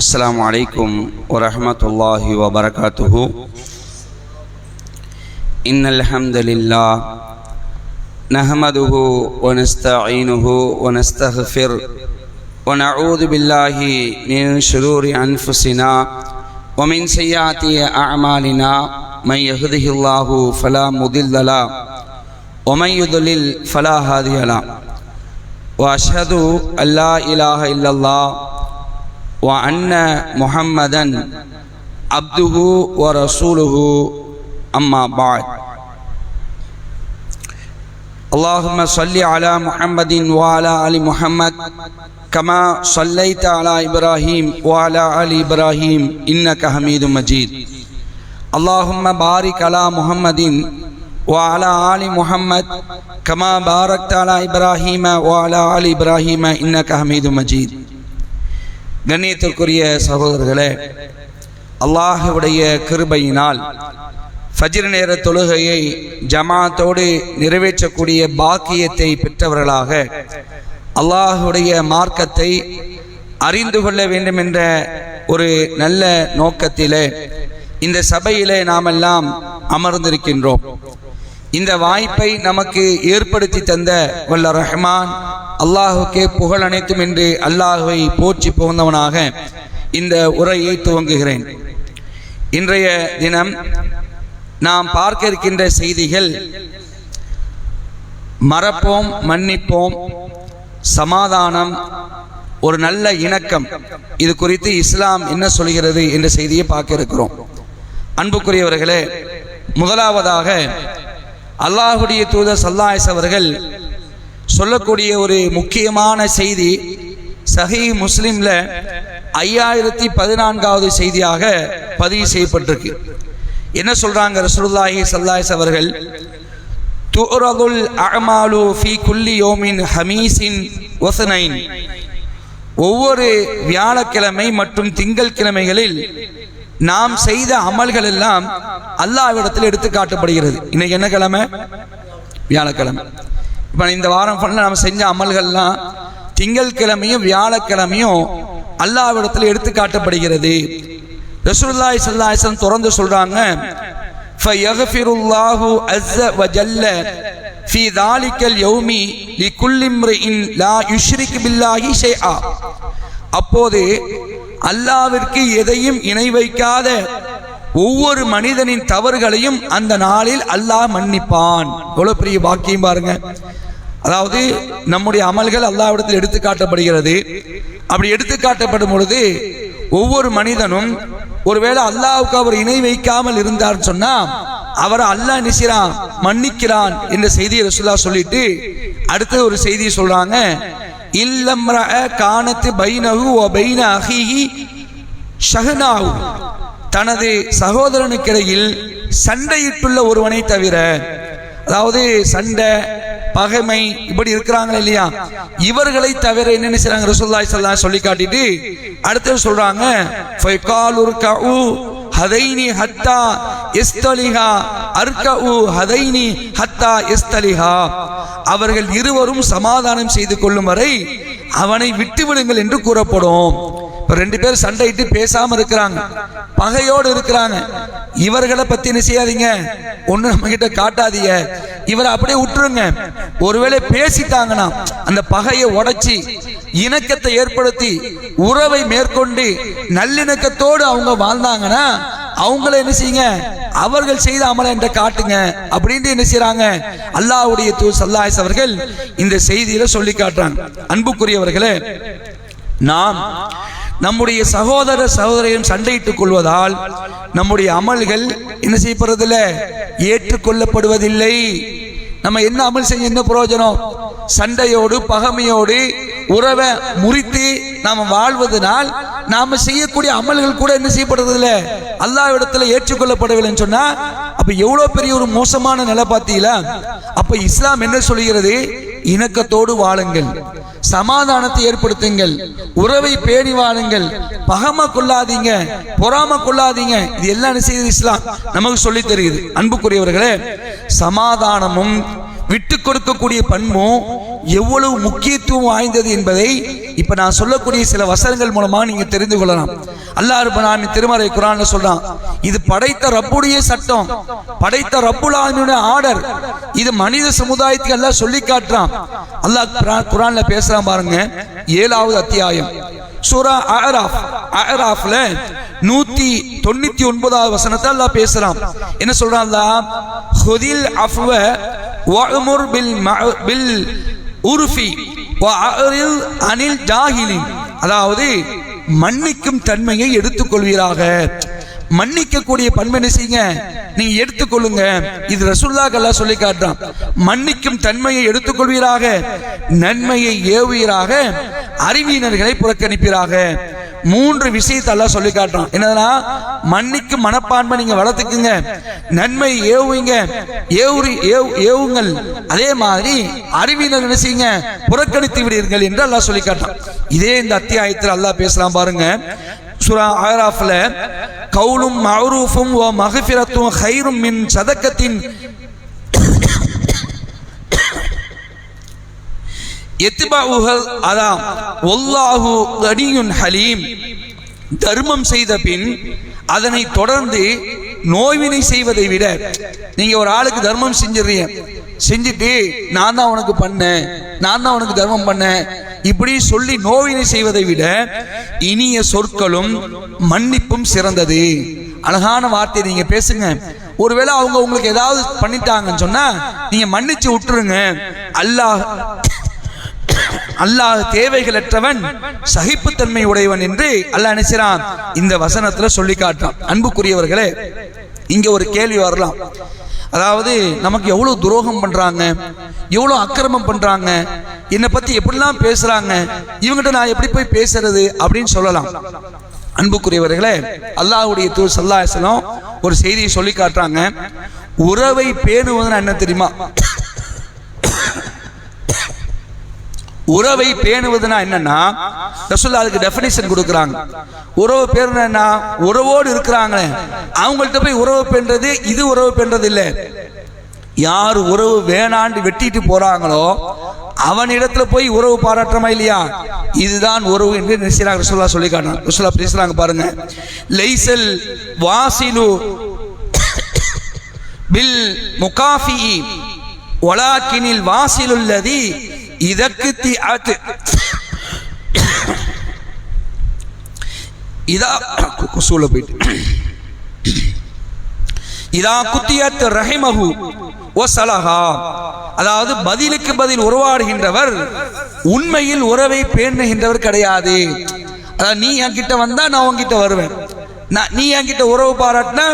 السلام عليكم ورحمة الله وبركاته. إن الحمد لله نحمده ونستعينه ونستغفر ونعوذ بالله من شرور أنفسنا ومن سيئات أعمالنا من يهده الله فلا مضل له ومن يضلل فلا هادي له وأشهد أن لا إله إلا الله وأن محمدا عبده ورسوله أما بعد. اللهم صل على محمد وعلى آل محمد كما صليت على إبراهيم وعلى آل إبراهيم إنك حميد مجيد. اللهم بارك على محمد وعلى آل محمد كما باركت على إبراهيم وعلى آل إبراهيم إنك حميد مجيد. கண்ணியத்திற்குரிய சகோதரர்களே, அல்லாஹ்வுடைய கிருபையினால் ஃபஜ்ர் நேர தொழுகையை ஜமாத்தோடு நிறைவேற்றக்கூடிய பாக்கியத்தை பெற்றவர்களாக அல்லாஹ்வுடைய மார்க்கத்தை அறிந்து கொள்ள வேண்டும் என்ற ஒரு நல்ல நோக்கத்திலே இந்த சபையிலே நாமெல்லாம் அமர்ந்திருக்கின்றோம். இந்த வாய்ப்பை நமக்கு ஏற்படுத்தி தந்த வல்ல ரஹ்மான் அல்லாஹுக்கே புகழ் அனைத்தும் என்று அல்லாஹுவை போற்றி புகழ்ந்தவனாக இந்த உரையை துவங்குகிறேன். இன்றைய தினம் நாம் பார்க்க இருக்கின்ற செய்திகள் மறப்போம், மன்னிப்போம், சமாதானம், ஒரு நல்ல இணக்கம், இது குறித்து இஸ்லாம் என்ன சொல்கிறது என்ற செய்தியை பார்க்க இருக்கிறோம். அன்புக்குரியவர்களே, முதலாவதாக அல்லாஹ்வுடைய தூதர் ஸல்லல்லாஹு அலைஹி அவர்கள் சொல்லக்கூடிய ஒரு முக்கியமான செய்தி சஹீஹ் முஸ்லிம்ல 5014வது செய்தியாக பதிவு செய்யப்பட்டிருக்கு. என்ன சொல்றாங்க ரசூலுல்லாஹி ஸல்லல்லாஹு அலைஹி அவர்கள்? துரதுல் அஅமாலு ஃபீ குல்லி யௌமின் ஹமீஸின் வஸ்னைன். ஒவ்வொரு வியாழக்கிழமை மற்றும் திங்கள் கிழமைகளில் நாம் செய்த அமல்கள் எல்லாம் அல்லாஹ்விடத்தில் எடுத்து காட்டப்படுகிறது. இன்னைக்கு என்ன கிழமை? வியாழக்கிழமை. இப்போ இந்த வாரம் ஃபுல்லாக நம்ம செஞ்ச அமல்கள்லாம் திங்கள் கிழமையும் வியாழக்கிழமையும் அல்லாஹ்விடத்தில் எடுத்து காட்டப்படுகிறது. ரசூலுல்லாஹி ஸல்லல்லாஹு அலைஹி வஸல்லம் தொடர்ந்து சொல்றாங்க, ஃபயக்ஃபிருல்லாஹு அஸ்ஸ வஜல்ல ஃபீ தாலிகல் யௌமி லிகுல்லி இம்ரிஇன் லா யுஷ்ரிகு பில்லாஹி ஷைஆ. அப்போது அல்லாஹ்விற்கு எதையும் இணை வைக்காத ஒவ்வொரு மனிதனின் தவறுகளையும் அந்த நாளில் அல்லாஹ் மன்னிப்பான். எவ்வளவு பெரிய வாக்கியம் பாருங்க. அதாவது நம்முடைய அமல்கள் அல்லாஹ்விடத்தில் எடுத்து காட்டப்படுகிறது. அப்படி எடுத்து காட்டப்படும் பொழுது ஒவ்வொரு மனிதனும் ஒருவேளை அல்லாஹ்வுக்கு அவர் இணை வைக்காமல் இருந்தார் சொன்னா அவரை அல்லாஹ் நினைக்கிறான், மன்னிக்கிறான் என்ற செய்தியை ரசூலுல்லாஹ் சொல்லிட்டு அடுத்த ஒரு செய்தியை சொல்றாங்க, இல்லம்ரஅ கானத் பைனஹு வ பைன அஹீஹி ஷஹ்னாஹு. தனது சகோதரனுக்கிடையில் சண்டையிட்டுள்ள ஒருவனை தவிர, அதாவது சண்டை பகைமை இப்படி இருக்கிறாங்க இல்லையா, இவர்களை தவிர என்ன செய்றாங்க ரசூலுல்லாஹி ஸல்லல்லாஹு அலைஹி சொல்லி காட்டிட்டு அடுத்து சொல்றாங்க, ஃபயகாலுர்கஉ ஹதைனி ஹத்தா இஸ்தலிஹா அர்கஉ ஹதைனி ஹத்தா இஸ்தலிஹா. அவர்கள் இருவரும் சமாதானம் செய்து கொள்ளும் வரை அவனை விட்டுவிடுங்கள் என்று கூறப்படும். ரெண்டு பேர் சண்டையிட்டு பேசாம இருக்கிறாங்க, பகையோடு இருக்கிறாங்க. இவர்களை பத்தி என்ன செய்யாதீங்க, ஒண்ணு நம்ம கிட்ட காட்டாதீங்க, இவரை அப்படியே விட்டுருங்க. ஒருவேளை பேசிட்டாங்கன்னா அந்த பகையை உடைச்சி இணக்கத்தை ஏற்படுத்தி உறவை மேற்கொண்டு நல்லிணக்கத்தோடு அவங்க வாழ்ந்தாங்கன்னா அவங்கள என்ன செய்யுங்க, அவர்கள் செய்த அமலை என்ற காட்டுங்க அப்படின்னு என்ன செய்யறாங்க அல்லாஹ்வுடைய தூதர் ஸல்லல்லாஹு அலைஹி அவர்கள் இந்த செய்தியில சொல்லி காட்டுறாங்க. அன்புக்குரியவர்களே, நாம் நம்முடைய சகோதர சகோதரியும் சண்டையிட்டுக் கொள்வதால் நம்முடைய அமல்கள் என்ன செய்யப்படுறதில்ல, ஏற்றுக்கொள்ளப்படுவதில்லை. நம்ம என்ன அமல் செஞ்ச என்ன பிரயோஜனம்? சண்டையோடு பகைமையோடு உறவை முறித்து நாம வாழ்வதனால் நாம செய்யக்கூடிய அமல்கள் கூட என்ன செய்யப்படுறதில்ல, அல்லாஹ்விடத்துல ஏற்றுக்கொள்ளப்படவில்லைன்னு சொன்னா அப்ப எவ்வளவு பெரிய ஒரு மோசமான நிலை பார்த்தீங்களா? அப்ப இஸ்லாம் என்ன சொல்கிறது? இணக்கத்தோடு வாழுங்கள், சமாதானத்தை ஏற்படுத்துங்கள், உறவை பேணி வாழுங்கள், பகமை கொள்ளாதீங்க, பொறாம கொள்ளாதீங்க. இது எல்லாம் செய்து இஸ்லாம் நமக்கு சொல்லி தருகிறது. அன்புக்குரியவர்களே, சமாதானமும் விட்டு கொடுக்கக்கூடிய பண்பும் எவ்வளவு முக்கியத்துவம் வாய்ந்தது என்பதை இப்ப நான் சொல்லக்கூடிய சில வசனங்கள் மூலமா நீங்க தெரிந்து கொள்ளலாம். அல்லாஹ் ரப்பல் ஆலமீன் திருமறை குர்ஆன்ல சொல்றான், இது படைத்த ரப்புடைய சட்டம், படைத்த ரப்புல் ஆலமீனுடைய ஆர்டர். இது மனித சமுதாயத்துக்கு அல்லாஹ் சொல்லி காட்டுறான். அல்லாஹ் குர்ஆன்ல பேசுறான் பாருங்க, 7வது அத்தியாயம் சூரா அஅராஃப்ல 199வது வசனத்தை அல்லாஹ் பேசுறான். என்ன சொல்றான் அல்லாஹ்? ஹுதில் அஃப்வ வஅமுர் பில் உர்ஃபி வஅரில் அனில் ஜாஹிலின். அதாவது மன்னிக்கும் தன்மையை எடுத்துக்கொள்வீராக. மன்னிக்கக்கூடிய பண்பை என்ன செய்யுங்க, நீங்க எடுத்துக்கொள்ளுங்க. இது ரசூலுல்லாஹ் அல்லாஹ் சொல்லி காட்டுறான். மன்னிக்கும் தன்மையை எடுத்துக்கொள்வீராக, நன்மையை ஏவுவீராக, அறிவியினர்களை புறக்கணிப்பீராக. 3 விஷயத்தை அல்லாஹ் சொல்லி காட்டுறான். என்னன்னா, மன்னிக்கும் மனப்பான்மை நீங்க வளர்த்துக்குங்க, நன்மை ஏவுவீங்க, ஏவுங்கள், அதே மாதிரி அறிவியினர் என்ன செய்யுங்க, புறக்கணித்து விடுவீர்கள் என்று அல்லாஹ் சொல்லி காட்டுறான். இதே இந்த அத்தியாயத்தில் அல்லாஹ் பேசலாம் பாருங்க. சூரா அஅராஃப்ல கௌலும் மஅரூஃபும் வ மக்ஃபிரத்தும் கைரும் மின் சதக்கத்தின் யத்பஉஹல் அதாம் வல்லாஹு கனியுன் ஹலீம். தர்மம் செய்த பின் அதனை தொடர்ந்து நோய்வினை செய்வதை விட, நீங்க ஒரு ஆளுக்கு தர்மம் செஞ்சிடறீங்க, செஞ்சுட்டு நான் தான் உனக்கு பண்ணேன், நான் தான் உனக்கு தர்மம் பண்ணேன் இப்படி சொல்லி நோவினை செய்வதை விட இனிய சொற்களும் மன்னிப்பும் சிறந்தது. அழகான வார்த்தை நீங்க பேசுங்க. ஒருவேளை அவங்க உங்களுக்கு ஏதாவது பண்ணிட்டாங்கன்னு சொன்னா நீங்க மன்னிச்சு விட்டுருங்க. அல்லாஹ் தேவைகளற்றவன், சகிப்புத்தன்மை உடையவன் என்று அல்லாஹ் நினைச்சான் இந்த வசனத்துல சொல்லி காட்டான். அன்புக்குரியவர்களே, இங்க ஒரு கேள்வி வரலாம். அதாவது நமக்கு எவ்வளவு துரோகம் பண்றாங்க, எவ்வளவு அக்கிரமம் பண்றாங்க, என்னை பத்தி எப்படிலாம் பேசுறாங்க, இவங்கிட்ட நான் எப்படி போய் பேசுறது அப்படின்னு சொல்லலாம். அன்புக்குரியவர்களே, அல்லாஹ்வுடைய தூதர் ஸல்லல்லாஹு அலைஹி வஸல்லம் ஒரு செய்தியை சொல்லி காட்டுறாங்க. உறவை பேணுவதுன்னா என்ன தெரியுமா? உறவை பேணுவதுனா என்னன்னா, ரசூலுல்லாஹ் அதுக்கு டெஃபினிஷன் கொடுக்குறாங்க. உறவு பேணுனா உறவோடு இருக்கிறாங்க, அவங்கள்ட்ட போய் உறவு பேணுறது இது உறவு பேணுறது இல்லை. யார் உறவு வேணாண்டு வெட்டிட்டு போறாங்களோ அவனிடத்துல போய் உறவு பாராட்டுறமா இல்லையா, இதுதான் உறவு என்று நினைச்சாங்க ரசூலுல்லாஹ் சொல்லி காட்டுறாங்க. ரசூலுல்லாஹ் பேசுறாங்க பாருங்க, லைசல் வாசிலு பில் முகாஃபி வலாக்கினில் வாசிலுல்லதி இதற்கு இதா குசூல போயிட்டு இதா குத்தியத் ரஹிமஹு வஸலஹா. அதாவது பதிலுக்கு பதில் உறவாடுகின்றவர் உண்மையில் உறவை பேணுகின்றவர் கிடையாது. அதாவது நீ என்கிட்ட வந்தா நான் உன்கிட்ட வருவேன், நீ என்கிட்ட உறவு பாராட்டினா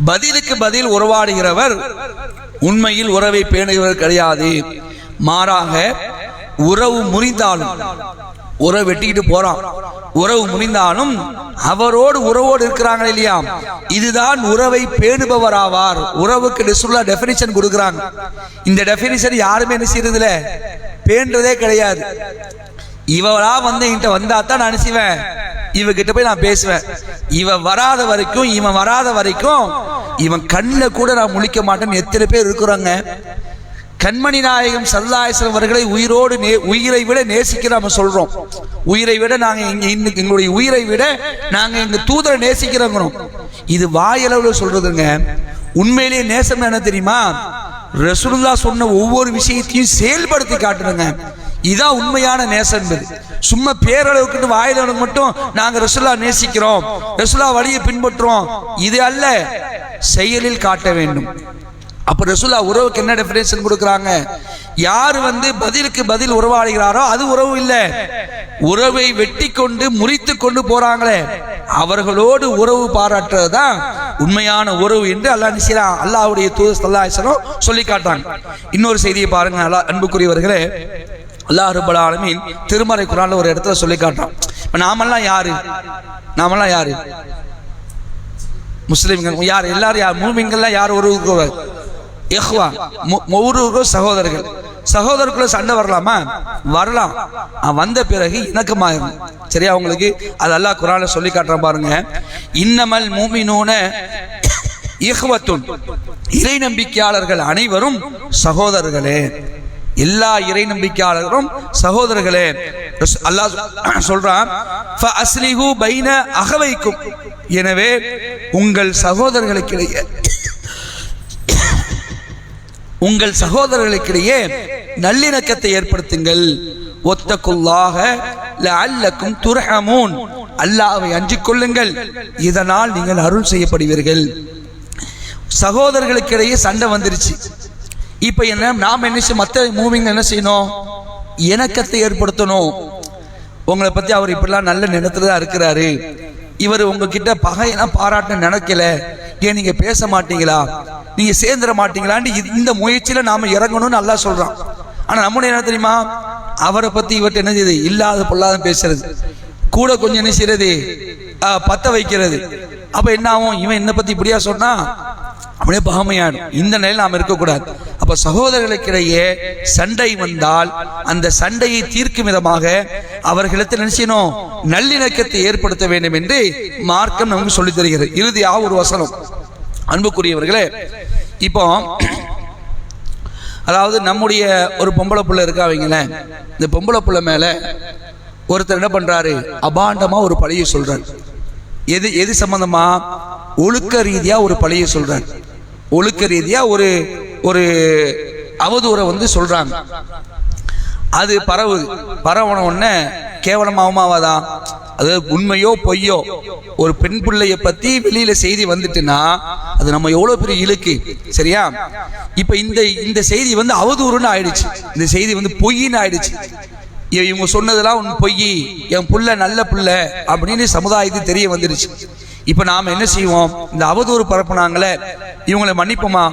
பதிலுக்கு பதில் உறவாடுகிறவர் உண்மையில் உறவை பேணுகிறவர் கிடையாது. மாறாக உறவு முறிந்தாலும், உறவு வெட்டிக்கிட்டு போறான், உறவு முறிந்தாலும் அவரோடு உறவோடு இருக்கிறாங்க இல்லையா, இதுதான் உறவை பேணுபவர் ஆவார். உறவுக்கு ரசூலுல்லாஹ் டெஃபினிஷன் கொடுக்குறாங்க. இந்த டெஃபினிஷன் யாருமே என்ன செய்யறதில்ல, பேணுறதே கிடையாது. இவளா வந்து என்கிட்ட வந்தா தான் நான் நினைச்சுவேன், இவகிட்ட போய் நான் பேசுவேன், இவன் வராத வரைக்கும், இவன் வராத வரைக்கும் இவன் கண்ணில் கூட நான் முழிக்க மாட்டேன்னு எத்தனை பேர் இருக்கிறாங்க. கண்மணி நாயகம் ஸல்லல்லாஹு அலைஹி வஸல்லம் அவர்களை உயிரோடு உயிரை விட நேசிக்க நம்ம சொல்றோம். உயிரை விட நாங்க எங்களுடைய உயிரை விட நாங்க எங்க தூதரை நேசிக்கிறோம். இது வாயளவுல சொல்றதுங்க. உண்மையிலேயே நேசம் என்ன தெரியுமா? ரசூலுல்லாஹ் சொன்ன ஒவ்வொரு விஷயத்தையும் செயல்படுத்தி காட்டுறங்க. இதான் உண்மையான நேசம் என்பது. சும்மா பேரளவுக்கு வாயிலவனுக்கு மட்டும் நாங்க ரசூலுல்லாஹ் நேசிக்கிறோம், ரசூலுல்லாஹ் வழியை பின்பற்றுறோம், இது அல்ல, செயலில் காட்ட வேண்டும். அப்ப ரசூலுல்லாஹ் உறவுக்கு என்ன டெஃபினிஷன் கொடுக்குறாங்க? யார் வந்து பதிலுக்கு பதில் உறவாடுகிறாரோ அது உறவு இல்லை. உறவை வெட்டி கொண்டு முறித்து கொண்டு போறாங்களே அவர்களோடு உறவு பாராட்டுறதுதான் உண்மையான உறவு என்று அல்லாஹ் நினைக்கிறான். அல்லாஹ்வுடைய தூதர் ஸல்லல்லாஹு அலைஹி வஸல்லம் சொல்லி காட்டாங்க. இன்னொரு செய்தியை பாருங்க. அன்புக்குரியவர்களே, அல்லாஹ் ரப்பல் ஆலமீன் திருமறை குர்ஆன்ல ஒரு இடத்துல சொல்லி காட்டுறான். இப்ப நாமெல்லாம் யாரு? நாமெல்லாம் யாரு? முஸ்லிம்கள் யார்? எல்லாரும் யார்? மூமின்கள்லாம் யார்? ஒரு இஹ்வா, ஒவ்வொரு சகோதரர்கள். சகோதரருக்குள்ள சண்டை வரலாமா? வரலாம். வந்த பிறகு இணக்கமாயிரும். சரியா? உங்களுக்கு அது அல்லாஹ் குர்ஆன்ல சொல்லி காட்டுற பாருங்க. இன்னமல் மூமினூன இஹ்வத்துன், இறை நம்பிக்கையாளர்கள் அனைவரும் சகோதரர்களே. எல்லா இறை நம்பிக்கையாளர்களும் சகோதரர்களே. அல்லாஹ் சொல்றான், ஃபஅஸ்லிஹு பைன அகவைக்கும், எனவே உங்கள் சகோதரர்களுக்கிடையே நல்லிணக்கத்தை ஏற்படுத்துங்கள். ஒத்தகுல்லாஹ லஅல்லக்கும் துர்ஹமூன், அல்லாஹ்வை அஞ்சிக் கொள்ளுங்கள், இதனால் நீங்கள் அருள் செய்யப்படுவீர்கள். சகோதரர்களுக்கிடையே சண்டை வந்துருச்சு. இப்ப என்ன, நாம் என்ன மற்ற மூவிங்க என்ன செய்யணும்? இணக்கத்தை ஏற்படுத்தணும். உங்களை பத்தி அவர் இப்படிலாம் நல்ல நினைத்துல தான் இருக்கிறாரு, இவர் உங்ககிட்ட பகையெல்லாம் பாராட்ட நினைக்கல, ஏன் நீங்க பேச மாட்டீங்களா, நீங்க சேர்ந்துட மாட்டீங்களான்னு இந்த முயற்சியில நாம இறங்கணும்னு அல்லாஹ் சொல்றான். ஆனா நம்முடைய என்ன தெரியுமா, அவரை பத்தி இவர்கிட்ட என்ன செய்யுது, இல்லாத பொல்லாத பேசுறது, கூட கொஞ்சம் என்ன செய்யறது, பத்த வைக்கிறது. அப்ப என்ன ஆகும், இவன் என்ன பத்தி இப்படியா சொன்னா அப்படியே பகமையாடும். இந்த நிலையில் நாம் இருக்கக்கூடாது. அப்ப சகோதரர்களுக்கிடையே சண்டை வந்தால் அந்த சண்டையை தீர்க்கும் விதமாக அவர்களிடத்தில் நினைச்சணும் நல்லிணக்கத்தை ஏற்படுத்த வேண்டும் என்று மார்க்கம் நமக்கு சொல்லித் தருகிறது. இறுதியாக ஒரு வசனம், அன்புக்குரியவர்களே, இப்போ அதாவது நம்முடைய ஒரு பொம்பளை புள்ள இருக்காவீங்களேன், இந்த பொம்பளை புள்ள மேல ஒருத்தர் என்ன பண்றாரு, அபாண்டமா ஒரு பழியை சொல்றாரு. எது சம்பந்தமா? ஒழுக்க ரீதியா ஒரு பழியை சொல்றாரு. ஒழுக்க ரீதியா ஒரு அவதூறை சொல்றாங்க. அது பரவன உடனே கேவலமாவதா? அது உண்மையோ பொய்யோ, ஒரு பெண் பிள்ளைய பத்தி வெளியில செய்தி வந்துட்டுன்னா அது நம்ம எவ்வளவு பெரிய இழுக்கு. சரியா? இப்ப இந்த செய்தி அவதூறுன்னு ஆயிடுச்சு, இந்த செய்தி பொய்ன்னு ஆயிடுச்சு. இவங்க சொன்னதெல்லாம் உன் பொய், என் புள்ள நல்ல புள்ள அப்படின்னு சமுதாயத்துக்கு தெரிய வந்துருச்சு. இப்ப நாம என்ன செய்வோம், இந்த அவதூறு பரப்புனாங்களே இவங்களை மன்னிப்போமா?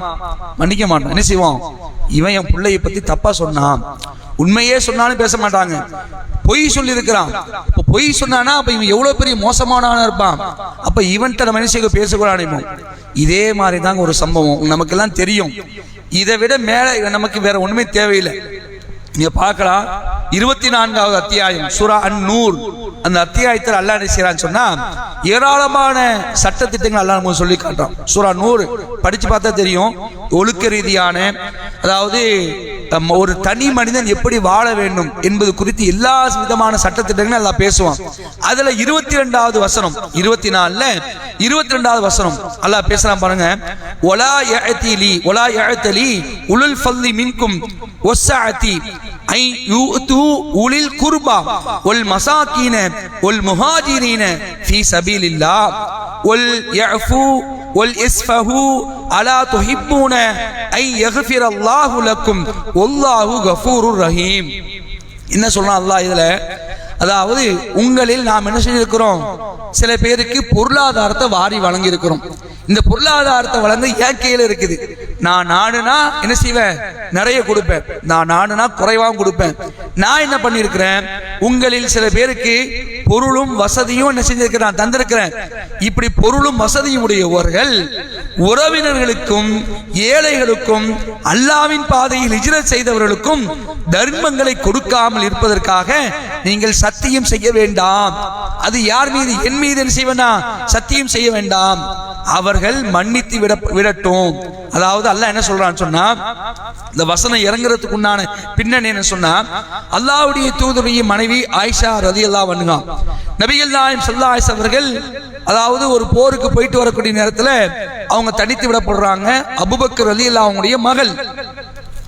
மன்னிக்க மாட்டோம். என்ன செய்வோம், இவன் என் பிள்ளைய பத்தி தப்பா சொன்னான், உண்மையே சொன்னாலும் பேச மாட்டாங்க, பொய் சொல்லி இருக்கிறான், பொய் சொன்னானா அப்ப இவன் எவ்வளவு பெரிய மோசமானவனா இருப்பான், அப்ப இவன்கிட்ட நம்ம என்ன செய்ய பேசக்கூடாது. இதே மாதிரி தாங்க ஒரு சம்பவம் நமக்கு எல்லாம் தெரியும். இதை விட மேல நமக்கு வேற ஒண்ணுமே தேவையில்லை. நீங்க பார்க்கலாம், 24வது அத்தியாயம் சூரா அன்-நூர், அந்த அத்தியாயத்தில் அல்லாஹ் என்ன செய்றான்னு சொன்னா ஏராளமான சட்ட திட்டங்கள் அல்லாஹ் நமக்கு சொல்லி காட்டுறான். சூரா நூர் படிச்சு பார்த்தா தெரியும். ஒழுக்க ரீதியான, அதாவது ஒரு தனி மனிதன் எப்படி வாழ வேண்டும் என்பது குறித்து எல்லா விதமான சட்ட திட்டங்களும் அல்லாஹ் பேசுவான். அதுல 22வது வசனம், 24ல 22வது வசனம் அல்லாஹ் பேசுறான் பாருங்க. வலா யஅதலி உலுல் ஃபல்லி மின்கும் வஸ்ஸஅதி ஐ யூது உலில் குர்பா வல் மசாகீன வல் முஹாஜிரீன ஃபீ சபீலில்லாஹ் வல் யஃபு வல் இஸ்ஃபஹு அலா துஹிப்பூன ஐ யக்ஃபிரல்லாஹு லக்கும் வல்லாஹு கஃபூருர் ரஹீம். என்ன சொல்றான் அல்லாஹ் இதுல? அதாவது உங்களில் நாம் என்ன செஞ்சிருக்கிறோம், சில பேருக்கு பொருளாதாரத்தை வாரி வழங்கி இருக்கிறோம். இந்த பொருளாதாரத்தை வழங்க என் கையில இருக்குது. நான் நாடுனா என்ன செய்வேன், நிறைய கொடுப்பேன், நான் நாடுனா குறைவாகவும் கொடுப்பேன். நான் என்ன பண்ணிருக்கிறேன், உங்களில் சில பேருக்கு பொருளும் வசதியும் என்ன செஞ்சிருக்கிறேன், தந்திருக்கிறேன். இப்படி பொருளும் வசதியும் உடையவர்கள் உறவினர்களுக்கும் ஏழைகளுக்கும் அல்லாஹ்வின் பாதையில் ஹிஜ்ரத் செய்தவர்களுக்கும் தர்மங்களை கொடுக்காமல் இருப்பதற்காக நீங்கள் சத்தியம் செய்ய வேண்டாம். அது யார் மீது? என் மீது என்ன செய்வேனா, சத்தியம் செய்ய வேண்டாம், அவர்கள் மன்னித்து விடட்டும். அதாவது அல்லாஹ் என்ன சொல்றான்னு சொன்னா, இந்த வசனம் இறங்குறதுக்கு உண்டான பின்னணி என்ன சொன்னா, அல்லாஹ்வுடைய தூதருடைய மனைவி ஆயிஷா ரலியல்லாஹு அன்ஹா, நபிகள் நாயகம் ஸல்லல்லாஹு அலைஹி வஸல்லம் அவர்கள் அதாவது ஒரு போருக்கு போயிட்டு வரக்கூடிய நேரத்துல அவங்க தனித்து விடப்படுறாங்க. அபூபக்கர் ரலியல்லாஹு அன்ஹுடைய மகள்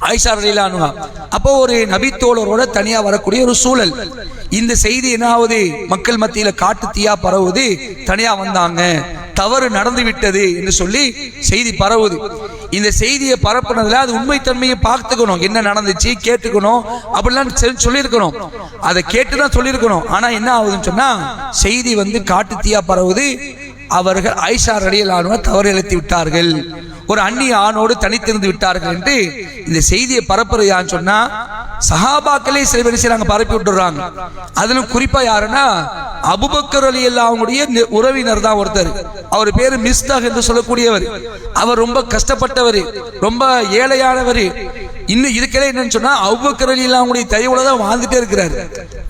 ஆயிஷா ரலியல்லாஹு அன்ஹா. அப்போ ஒரு நபி தோழரோட தனியா வரக்கூடிய ஒரு சூழல். இந்த செய்தி என்னாவது மக்கள் மத்தியில காட்டு தீயா பரவுது, தனியா வந்தாங்க, தவறு நடந்து விட்டது என்று சொல்லி செய்தி பரவுது. இந்த செய்தியை பரப்புனதுல அது உண்மைத்தன்மையை பார்த்துக்கணும், என்ன நடந்துச்சு கேட்டுக்கணும், அப்படிலாம் சொல்லியிருக்கணும், அதை கேட்டுதான் சொல்லியிருக்கணும். ஆனா என்ன ஆகுதுன்னு சொன்னா செய்தி காட்டு தீயா பரவுது. அவர்கள் ஆயிஷா ரலியல்லாஹு அன்ஹா தவறு இழைத்து விட்டார்கள், ஒரு அந்நிய ஆணோடு தனித்திருந்து விட்டார்கள் என்று இந்த செய்தியை பரப்புறது யான்னு சொன்னா சஹாபாக்களே சில பேர் செய்றாங்க, பரப்பி விட்டுறாங்க. அதிலும் குறிப்பா யாருன்னா அபூபக்கர் ரலியல்லாஹு அன்ஹுடைய உறவினர் தான் ஒருத்தர். அவர் பேரு மிஸ்தாஹ் என்று சொல்லக்கூடியவர். அவர் ரொம்ப கஷ்டப்பட்டவர், ரொம்ப ஏழையானவர். இன்னும் இதுக்கெல்லாம் என்னன்னு சொன்னா அபூபக்கர் ரலியல்லாஹு தயவுல தான் வாழ்ந்துட்டே இருக்கிறாரு.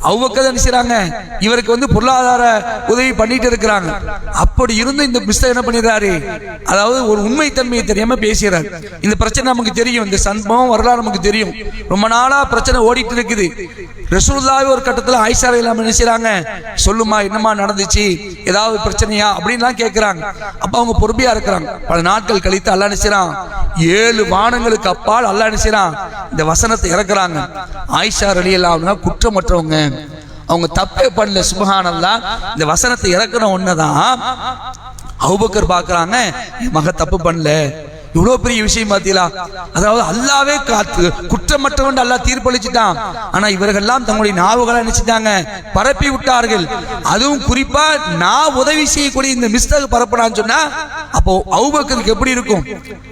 அபூபக்கர் என்ன செய்றாங்க, இவருக்கு வந்து பொருளாதார உதவி பண்ணிட்டு இருக்கிறாங்க. அப்படி இருந்து இந்த மிஸ்டர் என்ன பண்ணிடுறாரு, அதாவது ஒரு உண்மை தன்மையை தெரியாம பேசுறாரு. இந்த பிரச்சனை நமக்கு தெரியும், இந்த சம்பவம் வரலாறு நமக்கு தெரியும். ரொம்ப நாளா பிரச்சனை ஓடிட்டு இருக்குது. ரசூலுல்லாஹி ஒரு கட்டத்தில் ஆயிஷா ரலியல்லாஹு அன்ஹா செய்றாங்க, சொல்லுமா என்னமா நடந்துச்சு, ஏதாவது பிரச்சனையா அப்படின்லாம் கேட்கிறாங்க. அப்ப அவங்க பொறுமையா இருக்கிறாங்க. பல நாட்கள் கழித்து அல்லாஹ் நினைச்சான், 7 வானங்களுக்கு அப்பால் அல்லாஹ் நினைச்சான் இந்த வசனத்தை இறக்குறாங்க. ஆயிஷா ரலியல்லாஹு அன்ஹா குற்றமற்றவங்க, அவங்க தப்பே பண்ணல. சுப்ஹானல்லாஹ். இந்த வசனத்தை இறக்குற ஒண்ணுதான் அபூபக்கர் பார்க்கறாங்க, மக தப்பு பண்ணல. இவ்வளவு பெரிய விஷயம் பார்த்தீங்களா? அதாவது அல்லாவே குற்றமற்றவன் அல்லாஹ் தீர்ப்பளிச்சுட்டான். ஆனா இவர்கள்லாம் தங்களுடைய நாவுகளை நினைச்சிட்டாங்க, பரப்பி விட்டார்கள். அதுவும் குறிப்பா நான் உதவி செய்யக்கூடிய இந்த மிஸ்டேக் பரப்பினான்னு சொன்னா அப்போ அபூபக்கருக்கு எப்படி இருக்கும்?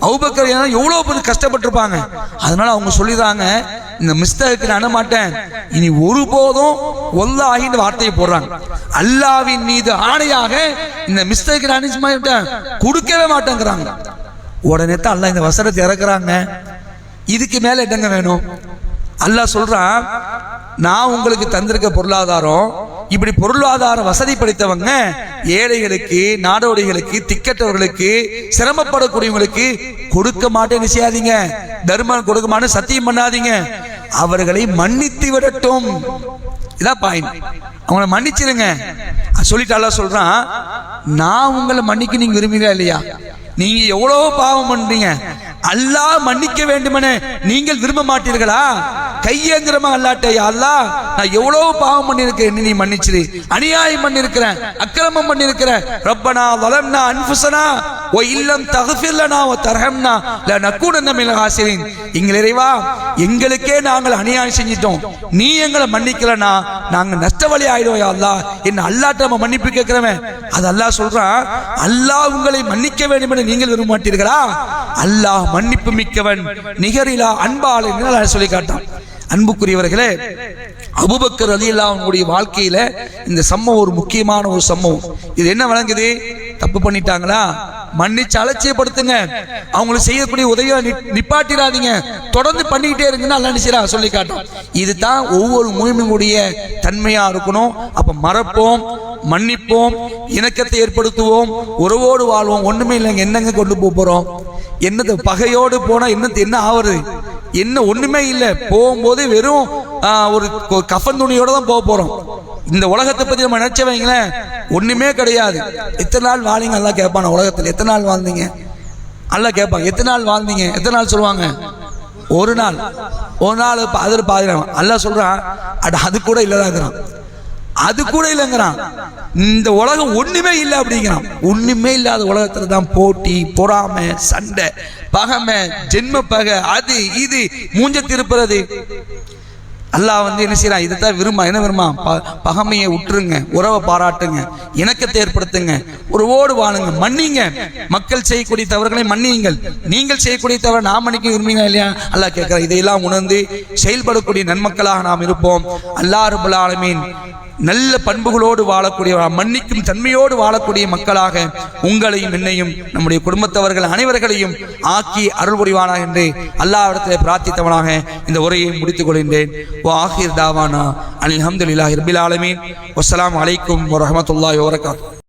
அபூபக்கர் எவ்வளவு பேர் கஷ்டப்பட்டிருப்பாங்க. அதனால அவங்க சொல்லிடுறாங்க, இந்த மிஸ்டேக்கு நான் அண்ணமாட்டேன், இனி ஒருபோதும் வல்லாஹி இந்த வார்த்தையை போடுறாங்க. அல்லாஹ்வின் மீது ஆணையாக இந்த மிஸ்டேக்கு நான் கொடுக்கவே மாட்டேங்கிறாங்க. உடனே தான் அல்லாஹ் இந்த வசனத்தை இறக்குறாங்க. இதுக்கு மேல என்னங்க வேணும்? அல்லாஹ் சொல்றான், நான் உங்களுக்கு தந்திருக்க பொருளாதாரம், இப்படி பொருளாதார வசதி படைத்தவங்க ஏழைகளுக்கு, நாடோடிகளுக்கு, திக்கற்றவர்களுக்கு, சிரமப்படக்கூடியவங்களுக்கு கொடுக்க மாட்டேன்னு செய்யாதீங்க, தர்மம் கொடுக்க மாட்டேன்னு சத்தியம் பண்ணாதீங்க, அவர்களை மன்னித்து விடட்டும். இதான் பாயிண்ட். அவங்களை மன்னிச்சிருங்க சொல்லிட்டு அல்லாஹ் சொல்றான், நான் உங்களை மன்னிக்க நீங்க விரும்புகிறீங்களா இல்லையா? நீங்க எவ்வளவு பாவம் பண்றீங்க, அல்லாஹ் மன்னிக்க வேண்டுமென நீங்கள் விரும்ப மாட்டீர்களா? கையேந்திரமா அல்லாஹ்ட்ட, யா அல்லாஹ் நான் எவ்வளவு பாவம் பண்ணிருக்கேன், நீ மன்னிச்சிரு. அநியாயம் பண்ணிருக்கிறேன், அக்கிரமம் பண்ணிருக்கிறேன். ரப்பனா வலம்னா அன்ஃபுஸனா வ இல்லம் தக்ஃபிர் லனா வ தர்ஹம்னா லனகுனன்ன மினல் ஹாசிரின். எங்கள் இறைவா, எங்களுக்கே நாங்கள் அநியாயம் செஞ்சிட்டோம், நீ எங்களை மன்னிக்கலனா நாங்க நஷ்டவழி ஆயிடுவோம். யா அல்லாஹ், என்ன அல்லாஹ்ட்ட நம்ம மன்னிப்பு கேட்கிறவன். அது அல்லாஹ் சொல்றான், அல்லாஹ் உங்களை மன்னிக்க வேண்டும் என நீங்கள் விரும்ப மாட்டீர்களா? அல்லாஹ் மன்னிப்பு மிக்கவன், நிகரிலா அன்பாளன் சொல்லி காட்டான். அன்புக்குரியவர்களே, அபூபக்கர் ரலியல்லாஹு அன்ஹுடைய வாழ்க்கையில இந்த சம்பவம் ஒரு முக்கியமான ஒரு சம்பவம். இது என்ன வழங்குது? தப்பு பண்ணிட்டாங்களா, மன்னிச்சு அலட்சியப்படுத்துங்க, அவங்களுக்கு செய்யக்கூடிய உதவியா நிப்பாட்டிடாதீங்க, தொடர்ந்து பண்ணிக்கிட்டே இருங்கன்னு அல்லாஹ் நினைச்சான் சொல்லி காட்டும். இதுதான் ஒவ்வொரு முஸ்லிமுடைய தன்மையா இருக்கணும். அப்ப மறப்போம், மன்னிப்போம், இணக்கத்தை ஏற்படுத்துவோம், உறவோடு வாழ்வோம். ஒண்ணுமே இல்லைங்க, என்னங்க கொண்டு போறோம்? என்னது பகையோடு போனா என்ன ஆவறது? என்ன ஒண்ணுமே இல்லை. போகும்போது வெறும் ஒரு கஃன் துணியோட தான் போறோம். இந்த உலகத்தை பத்தி நம்ம நினைச்ச வைங்களேன், ஒண்ணுமே கிடையாது. எத்தனை நாள் வாழ்ந்தீங்க அல்லாஹ் கேட்பான, உலகத்துல எத்தனை நாள் வாழ்ந்தீங்க அல்லாஹ் கேட்பாங்க. எத்தனை நாள் வாழ்ந்தீங்க, எத்தனை நாள் சொல்லுவாங்க? ஒரு நாள். ஒரு நாள் அதில் பாதிரம் அல்லாஹ் சொல்றான், அது கூட இல்லதாங்கிறான், அது கூட இல்லைங்கிறான். இந்த உலகம் ஒண்ணுமே இல்லை அப்படிங்கிறான். ஒண்ணுமே இல்லாத உலகத்துல தான் போட்டி, பொறாமை, சண்டை, பகமை, ஜென்ம பகை, அது இது மூஞ்ச திருப்புறது. அல்லாஹ் என்ன செய்யறான்? இதைத்தான் என்ன விரும்பா? பகமையை விட்டுருங்க, உறவை பாராட்டுங்க, இணக்கத்தை ஏற்படுத்துங்க, உறவோடு வாழுங்க, மன்னிங்க. மக்கள் செய்யக்கூடிய தவறுகளை மன்னியுங்கள். நீங்கள் செய்யக்கூடிய தவறு நாம் மன்னிக்க விரும்புங்க இல்லையா? அல்லாஹ் கேட்கிற இதையெல்லாம் உணர்ந்து செயல்படக்கூடிய நன்மக்களாக நாம் இருப்போம். அல்லாஹ் ரப்பல் ஆலமீன் நல்ல பண்புகளோடு வாழக்கூடிய, மன்னிக்கும் தன்மையோடு வாழக்கூடிய மக்களாக உங்களையும் என்னையும் நம்முடைய குடும்பத்தவர்கள் அனைவர்களையும் ஆக்கி அருள் புரிவானா என்று அல்லாஹ்விடத்திலே பிரார்த்தித்தவனாக இந்த உரையை முடித்துக் கொள்கின்றேன். ஆகிர் தாவானா அல்ஹம்துலில்லாஹி ரப்பில் ஆலமீன். வஸ்ஸலாமு அலைக்கும் வரஹ்மத்துல்லாஹி வபரகாத்துஹு.